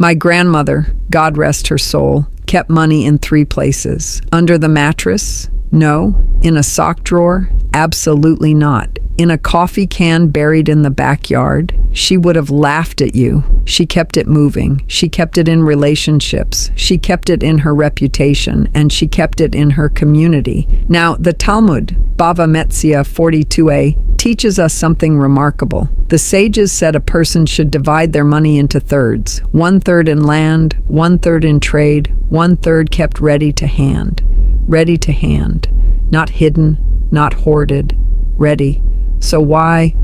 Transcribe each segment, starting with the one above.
My grandmother, God rest her soul, kept money in 3 places. Under the mattress? No. In a sock drawer? Absolutely not. In a coffee can buried in the backyard? She would have laughed at you. She kept it moving. She kept it in relationships. She kept it in her reputation, and she kept it in her community. Now, the Talmud, Bava Metzia 42a, teaches us something remarkable. The sages said a person should divide their money into thirds. 1/3 in land, 1/3 in trade, 1/3 kept ready to hand. Ready to hand. Not hidden, not hoarded. Ready. So why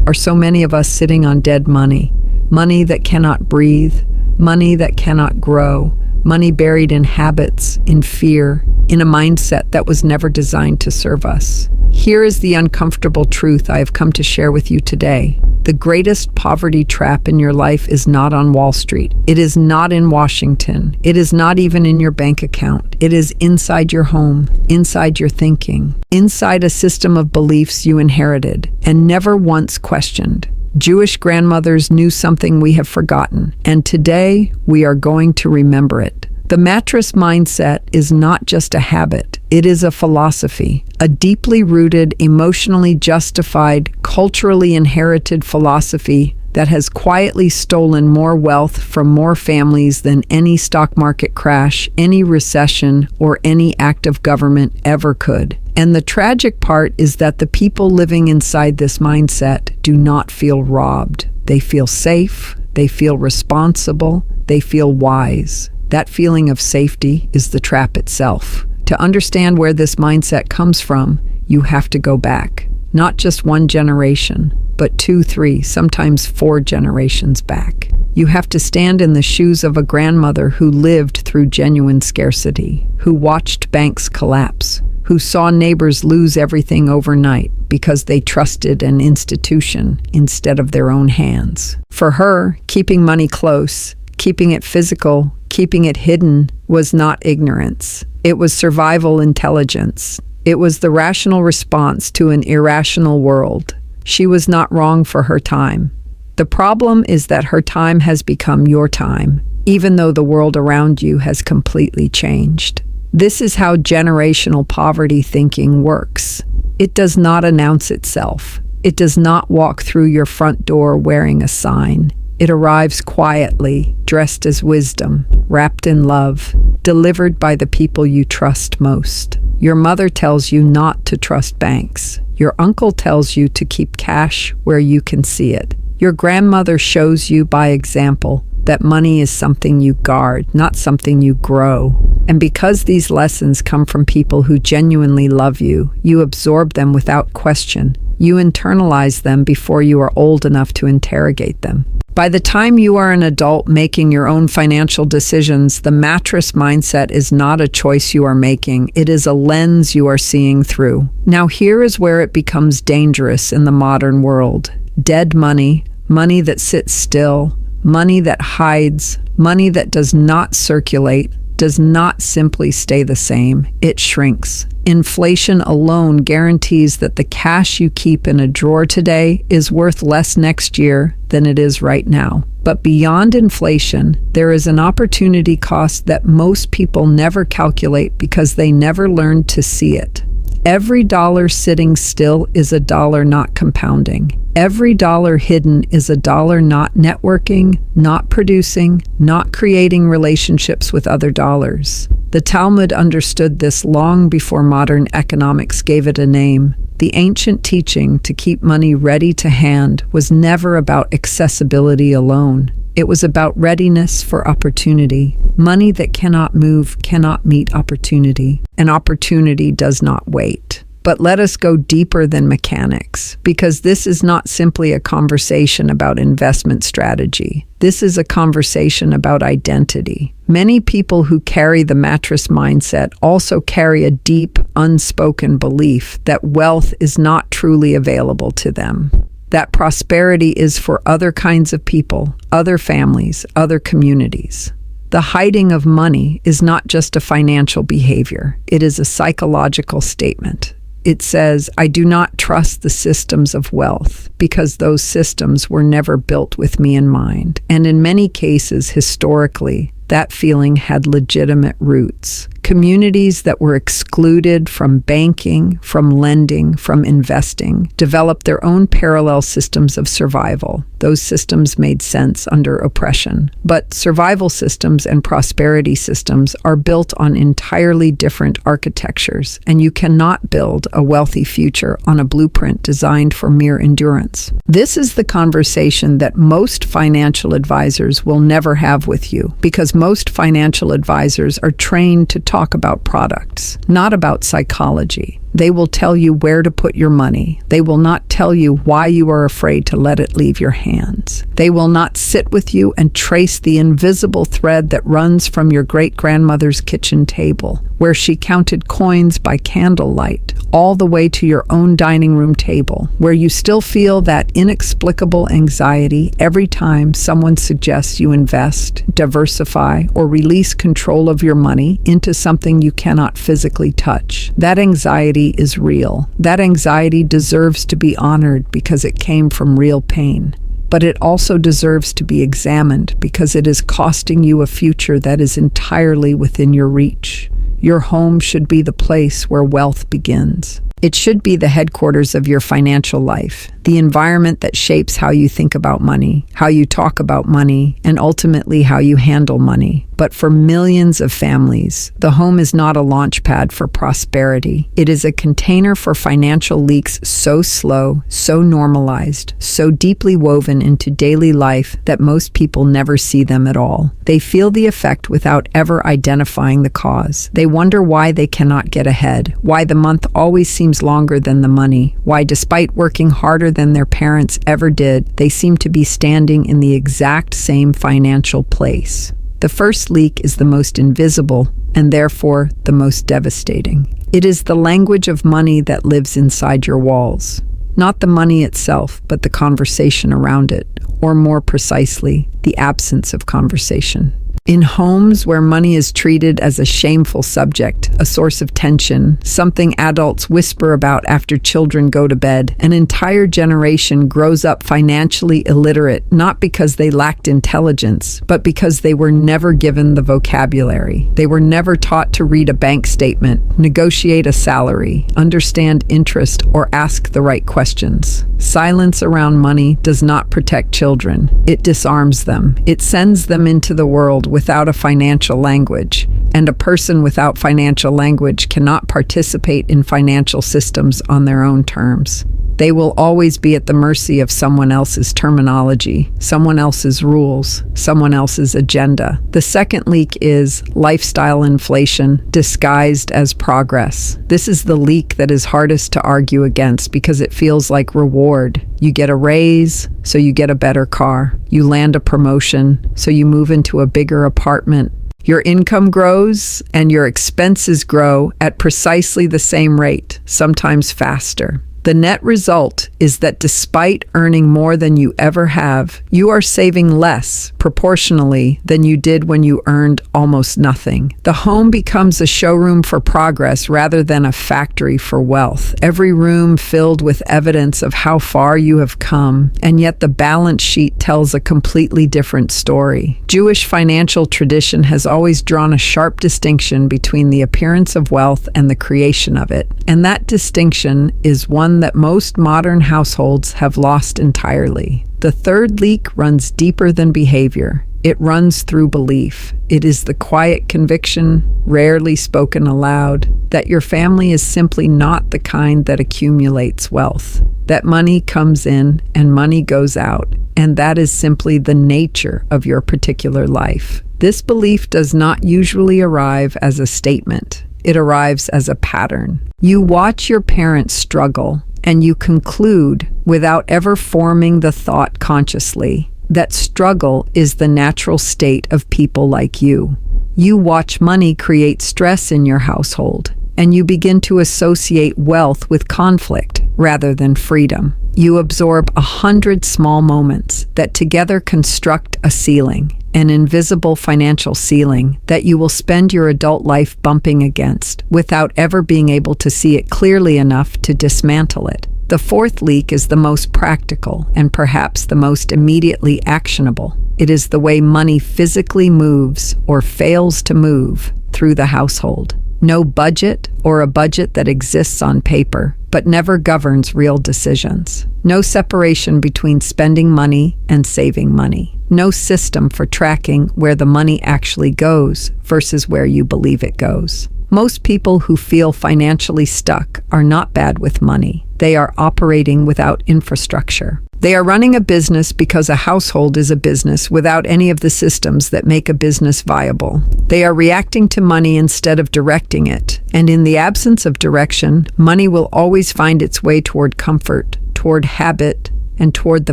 are so many of us sitting on dead money? Money that cannot breathe, money that cannot grow, money buried in habits, in fear, in a mindset that was never designed to serve us. Here is the uncomfortable truth I have come to share with you today. The greatest poverty trap in your life is not on Wall Street. It is not in Washington. It is not even in your bank account. It is inside your home, inside your thinking, inside a system of beliefs you inherited and never once questioned. Jewish grandmothers knew something we have forgotten, and today we are going to remember it. The mattress mindset is not just a habit, it is a philosophy, a deeply rooted, emotionally justified, culturally inherited philosophy that has quietly stolen more wealth from more families than any stock market crash, any recession, or any act of government ever could. And the tragic part is that the people living inside this mindset do not feel robbed. They feel safe, they feel responsible, they feel wise. That feeling of safety is the trap itself. To understand where this mindset comes from, you have to go back. Not just 1 generation, but 2, 3, sometimes 4 generations back. You have to stand in the shoes of a grandmother who lived through genuine scarcity, who watched banks collapse, who saw neighbors lose everything overnight because they trusted an institution instead of their own hands. For her, keeping money close, keeping it physical, keeping it hidden was not ignorance. It was survival intelligence. It was the rational response to an irrational world. She was not wrong for her time. The problem is that her time has become your time, even though the world around you has completely changed. This is how generational poverty thinking works. It does not announce itself. It does not walk through your front door wearing a sign. It arrives quietly, dressed as wisdom, wrapped in love, delivered by the people you trust most. Your mother tells you not to trust banks. Your uncle tells you to keep cash where you can see it. Your grandmother shows you by example that money is something you guard, not something you grow. And because these lessons come from people who genuinely love you, you absorb them without question. You internalize them before you are old enough to interrogate them. By the time you are an adult making your own financial decisions, the mattress mindset is not a choice you are making. It is a lens you are seeing through. Now here is where it becomes dangerous in the modern world. Dead money, money that sits still, money that hides, money that does not circulate, does not simply stay the same. It shrinks. Inflation alone guarantees that the cash you keep in a drawer today is worth less next year than it is right now. But beyond inflation, there is an opportunity cost that most people never calculate because they never learned to see it. Every dollar sitting still is a dollar not compounding. Every dollar hidden is a dollar not networking, not producing, not creating relationships with other dollars. The Talmud understood this long before modern economics gave it a name. The ancient teaching to keep money ready to hand was never about accessibility alone. It was about readiness for opportunity. Money that cannot move cannot meet opportunity, and opportunity does not wait. But let us go deeper than mechanics, because this is not simply a conversation about investment strategy. This is a conversation about identity. Many people who carry the mattress mindset also carry a deep, unspoken belief that wealth is not truly available to them. That prosperity is for other kinds of people, other families, other communities. The hiding of money is not just a financial behavior. It is a psychological statement. It says, I do not trust the systems of wealth because those systems were never built with me in mind. And in many cases, historically, that feeling had legitimate roots. Communities that were excluded from banking, from lending, from investing, developed their own parallel systems of survival. Those systems made sense under oppression. But survival systems and prosperity systems are built on entirely different architectures, and you cannot build a wealthy future on a blueprint designed for mere endurance. This is the conversation that most financial advisors will never have with you, because most financial advisors are trained to talk about products, not about psychology. They will tell you where to put your money. They will not tell you why you are afraid to let it leave your hands. They will not sit with you and trace the invisible thread that runs from your great-grandmother's kitchen table, where she counted coins by candlelight, all the way to your own dining room table, where you still feel that inexplicable anxiety every time someone suggests you invest, diversify, or release control of your money into something you cannot physically touch. That anxiety is real. That anxiety deserves to be honored because it came from real pain. But it also deserves to be examined because it is costing you a future that is entirely within your reach. Your home should be the place where wealth begins. It should be the headquarters of your financial life, the environment that shapes how you think about money, how you talk about money, and ultimately how you handle money. But for millions of families, the home is not a launch pad for prosperity. It is a container for financial leaks so slow, so normalized, so deeply woven into daily life that most people never see them at all. They feel the effect without ever identifying the cause. They wonder why they cannot get ahead, why the month always seems longer than the money, why despite working harder than their parents ever did, they seem to be standing in the exact same financial place. The first leak is the most invisible and therefore the most devastating. It is the language of money that lives inside your walls. Not the money itself, but the conversation around it, or more precisely, the absence of conversation. In homes where money is treated as a shameful subject, a source of tension, something adults whisper about after children go to bed, an entire generation grows up financially illiterate, not because they lacked intelligence, but because they were never given the vocabulary. They were never taught to read a bank statement, negotiate a salary, understand interest, or ask the right questions. Silence around money does not protect children. It disarms them. It sends them into the world without a financial language, and a person without financial language cannot participate in financial systems on their own terms. They will always be at the mercy of someone else's terminology, someone else's rules, someone else's agenda. The second leak is lifestyle inflation disguised as progress. This is the leak that is hardest to argue against because it feels like reward. You get a raise, so you get a better car. You land a promotion, so you move into a bigger apartment. Your income grows and your expenses grow at precisely the same rate, sometimes faster. The net result is that despite earning more than you ever have, you are saving less proportionally than you did when you earned almost nothing. The home becomes a showroom for progress rather than a factory for wealth. Every room filled with evidence of how far you have come, and yet the balance sheet tells a completely different story. Jewish financial tradition has always drawn a sharp distinction between the appearance of wealth and the creation of it, and that distinction is one that most modern households have lost entirely. The third leak runs deeper than behavior. It runs through belief. It is the quiet conviction, rarely spoken aloud, that your family is simply not the kind that accumulates wealth. That money comes in and money goes out, and that is simply the nature of your particular life. This belief does not usually arrive as a statement. It arrives as a pattern. You watch your parents struggle, and you conclude, without ever forming the thought consciously, that struggle is the natural state of people like you. You watch money create stress in your household, and you begin to associate wealth with conflict rather than freedom. You absorb 100 small moments that together construct a ceiling, an invisible financial ceiling that you will spend your adult life bumping against without ever being able to see it clearly enough to dismantle it. The fourth leak is the most practical and perhaps the most immediately actionable. It is the way money physically moves or fails to move through the household. No budget, or a budget that exists on paper but never governs real decisions. No separation between spending money and saving money. No system for tracking where the money actually goes versus where you believe it goes. Most people who feel financially stuck are not bad with money. They are operating without infrastructure. They are running a business because a household is a business without any of the systems that make a business viable. They are reacting to money instead of directing it. And in the absence of direction, money will always find its way toward comfort, toward habit, and toward the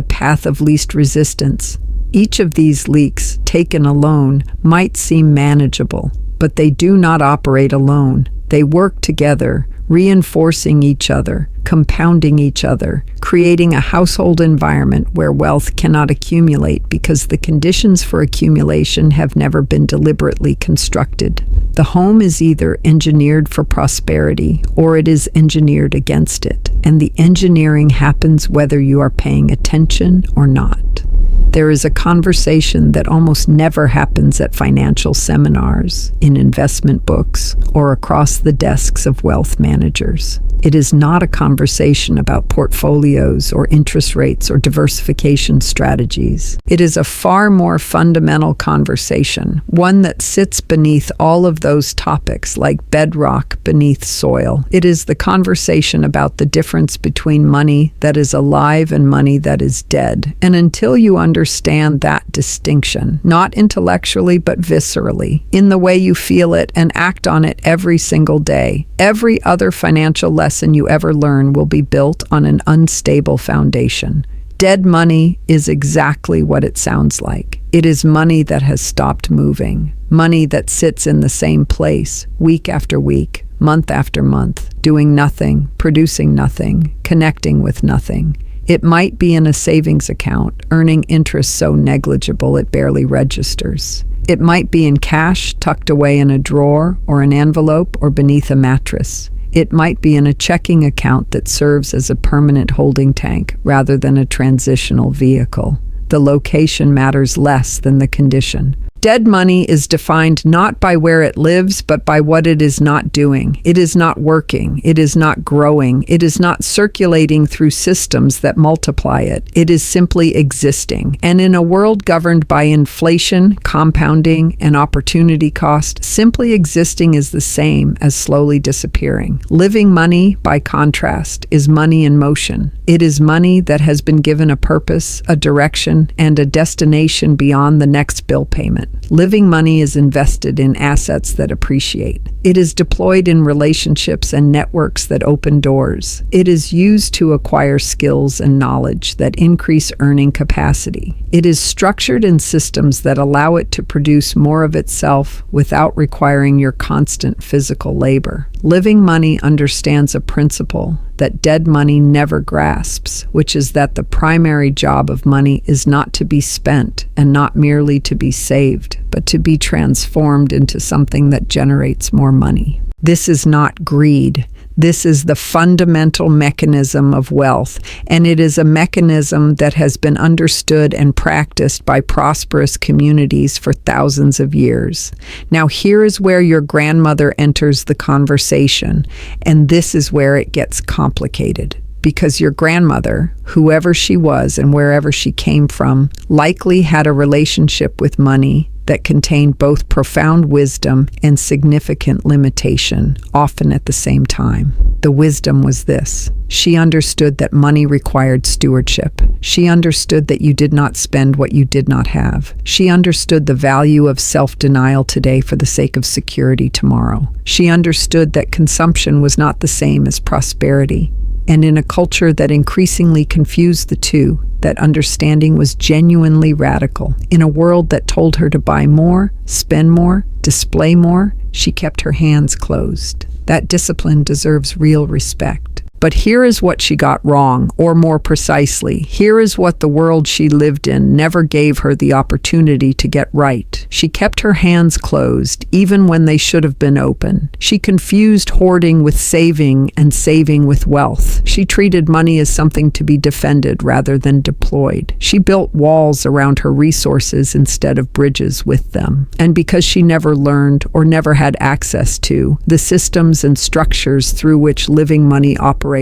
path of least resistance. Each of these leaks, taken alone, might seem manageable, but they do not operate alone. They work together, reinforcing each other, compounding each other, creating a household environment where wealth cannot accumulate because the conditions for accumulation have never been deliberately constructed. The home is either engineered for prosperity or it is engineered against it, and the engineering happens whether you are paying attention or not. There is a conversation that almost never happens at financial seminars, in investment books, or across the desks of wealth managers. It is not a conversation about portfolios or interest rates or diversification strategies. It is a far more fundamental conversation, one that sits beneath all of those topics like bedrock beneath soil. It is the conversation about the difference between money that is alive and money that is dead. And until you understand that distinction, not intellectually but viscerally, in the way you feel it and act on it every single day, every other financial lesson you ever learn will be built on an unstable foundation. Dead money is exactly what it sounds like. It is money that has stopped moving, money that sits in the same place week after week, month after month, doing nothing, producing nothing, connecting with nothing. It might be in a savings account, earning interest so negligible it barely registers. It might be in cash, tucked away in a drawer or an envelope or beneath a mattress. It might be in a checking account that serves as a permanent holding tank rather than a transitional vehicle. The location matters less than the condition. Dead money is defined not by where it lives, but by what it is not doing. It is not working. It is not growing. It is not circulating through systems that multiply it. It is simply existing. And in a world governed by inflation, compounding, and opportunity cost, simply existing is the same as slowly disappearing. Living money, by contrast, is money in motion. It is money that has been given a purpose, a direction, and a destination beyond the next bill payment. Living money is invested in assets that appreciate. It is deployed in relationships and networks that open doors. It is used to acquire skills and knowledge that increase earning capacity. It is structured in systems that allow it to produce more of itself without requiring your constant physical labor. Living money understands a principle that dead money never grasps, which is that the primary job of money is not to be spent and not merely to be saved, but to be transformed into something that generates more money. This is not greed. This is the fundamental mechanism of wealth, and it is a mechanism that has been understood and practiced by prosperous communities for thousands of years. Now, here is where your grandmother enters the conversation, and this is where it gets complicated. Because your grandmother, whoever she was and wherever she came from, likely had a relationship with money that contained both profound wisdom and significant limitation, often at the same time. The wisdom was this. She understood that money required stewardship. She understood that you did not spend what you did not have. She understood the value of self-denial today for the sake of security tomorrow. She understood that consumption was not the same as prosperity. And in a culture that increasingly confused the two, that understanding was genuinely radical. In a world that told her to buy more, spend more, display more, she kept her hands closed. That discipline deserves real respect. But here is what she got wrong, or more precisely, here is what the world she lived in never gave her the opportunity to get right. She kept her hands closed, even when they should have been open. She confused hoarding with saving and saving with wealth. She treated money as something to be defended rather than deployed. She built walls around her resources instead of bridges with them. And because she never learned or never had access to the systems and structures through which living money operates,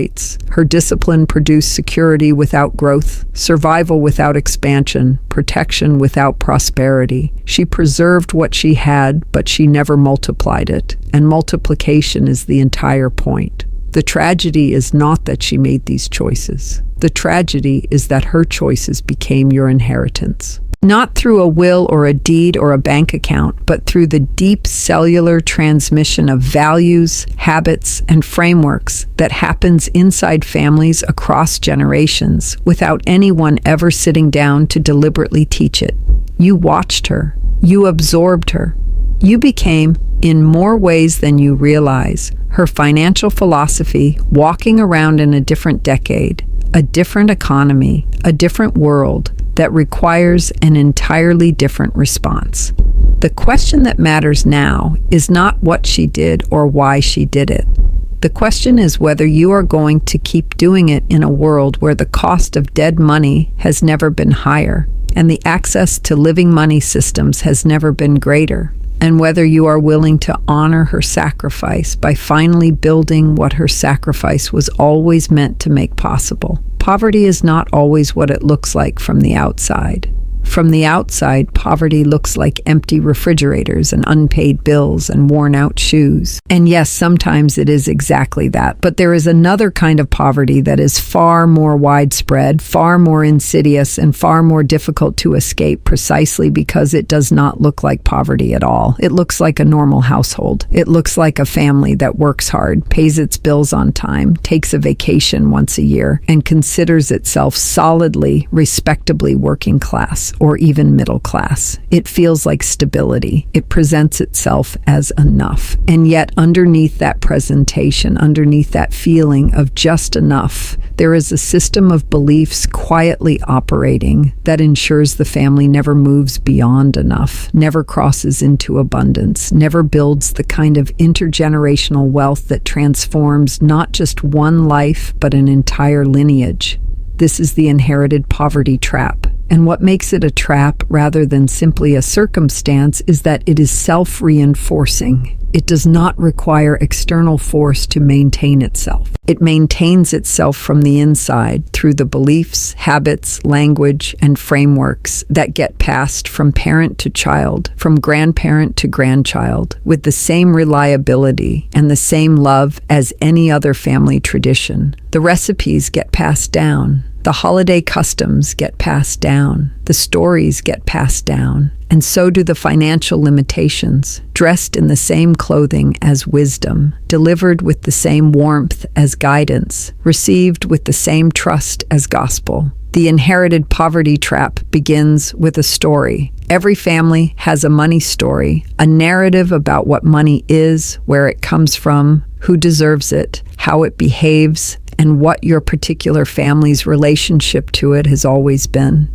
her discipline produced security without growth, survival without expansion, protection without prosperity. She preserved what she had, but she never multiplied it, and multiplication is the entire point. The tragedy is not that she made these choices. The tragedy is that her choices became your inheritance. Not through a will or a deed or a bank account, but through the deep cellular transmission of values, habits, and frameworks that happens inside families across generations without anyone ever sitting down to deliberately teach it. You watched her. You absorbed her. You became, in more ways than you realize, her financial philosophy, walking around in a different decade, a different economy, a different world that requires an entirely different response. The question that matters now is not what she did or why she did it. The question is whether you are going to keep doing it in a world where the cost of dead money has never been higher and the access to living money systems has never been greater, and whether you are willing to honor her sacrifice by finally building what her sacrifice was always meant to make possible. Poverty is not always what it looks like from the outside. From the outside, poverty looks like empty refrigerators and unpaid bills and worn-out shoes. And yes, sometimes it is exactly that. But there is another kind of poverty that is far more widespread, far more insidious, and far more difficult to escape precisely because it does not look like poverty at all. It looks like a normal household. It looks like a family that works hard, pays its bills on time, takes a vacation once a year, and considers itself solidly, respectably working class, or even middle class. It feels like stability. It presents itself as enough. And yet underneath that presentation, underneath that feeling of just enough, there is a system of beliefs quietly operating that ensures the family never moves beyond enough, never crosses into abundance, never builds the kind of intergenerational wealth that transforms not just one life, but an entire lineage. This is the inherited poverty trap. And what makes it a trap rather than simply a circumstance is that it is self-reinforcing. It does not require external force to maintain itself. It maintains itself from the inside through the beliefs, habits, language, and frameworks that get passed from parent to child, from grandparent to grandchild, with the same reliability and the same love as any other family tradition. The recipes get passed down. The holiday customs get passed down. The stories get passed down. And so do the financial limitations, dressed in the same clothing as wisdom, delivered with the same warmth as guidance, received with the same trust as gospel. The inherited poverty trap begins with a story. Every family has a money story, a narrative about what money is, where it comes from, who deserves it, how it behaves, and what your particular family's relationship to it has always been.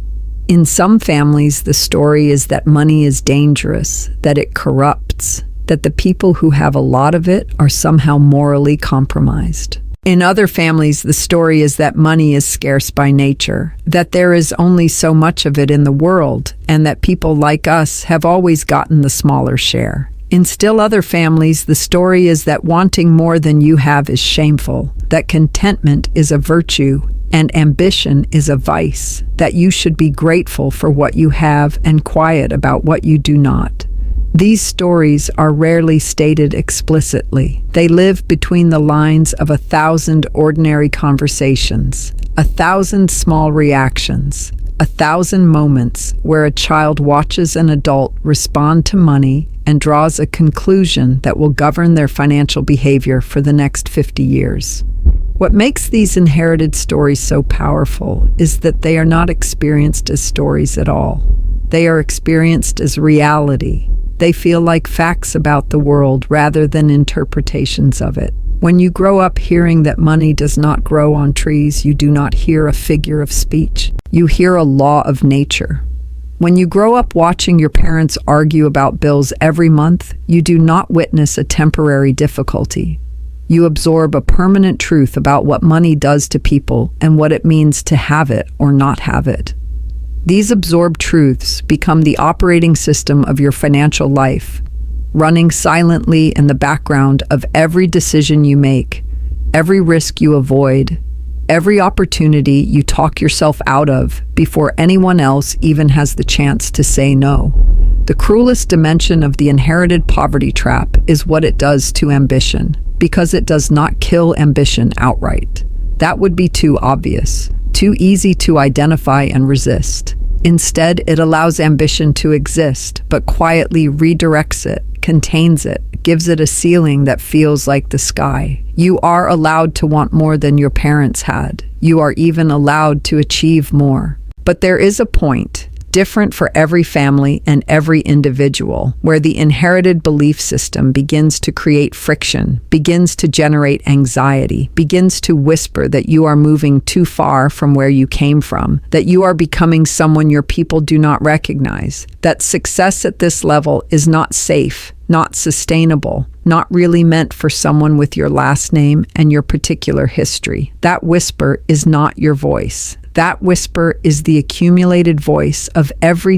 In some families, the story is that money is dangerous, that it corrupts, that the people who have a lot of it are somehow morally compromised. In other families, the story is that money is scarce by nature, that there is only so much of it in the world, and that people like us have always gotten the smaller share. In still other families, the story is that wanting more than you have is shameful, that contentment is a virtue, and ambition is a vice, that you should be grateful for what you have and quiet about what you do not. These stories are rarely stated explicitly. They live between the lines of 1,000 ordinary conversations, 1,000 small reactions, 1,000 moments where a child watches an adult respond to money and draws a conclusion that will govern their financial behavior for the next 50 years. What makes these inherited stories so powerful is that they are not experienced as stories at all. They are experienced as reality. They feel like facts about the world rather than interpretations of it. When you grow up hearing that money does not grow on trees, you do not hear a figure of speech. You hear a law of nature. When you grow up watching your parents argue about bills every month, you do not witness a temporary difficulty. You absorb a permanent truth about what money does to people and what it means to have it or not have it. These absorbed truths become the operating system of your financial life, running silently in the background of every decision you make, every risk you avoid, every opportunity you talk yourself out of before anyone else even has the chance to say no. The cruelest dimension of the inherited poverty trap is what it does to ambition, because it does not kill ambition outright. That would be too obvious, too easy to identify and resist. Instead, it allows ambition to exist, but quietly redirects it, contains it, gives it a ceiling that feels like the sky. You are allowed to want more than your parents had. You are even allowed to achieve more. But there is a point, different for every family and every individual, where the inherited belief system begins to create friction, begins to generate anxiety, begins to whisper that you are moving too far from where you came from, that you are becoming someone your people do not recognize, that success at this level is not safe, not sustainable, not really meant for someone with your last name and your particular history. That whisper is not your voice. That whisper is the accumulated voice of every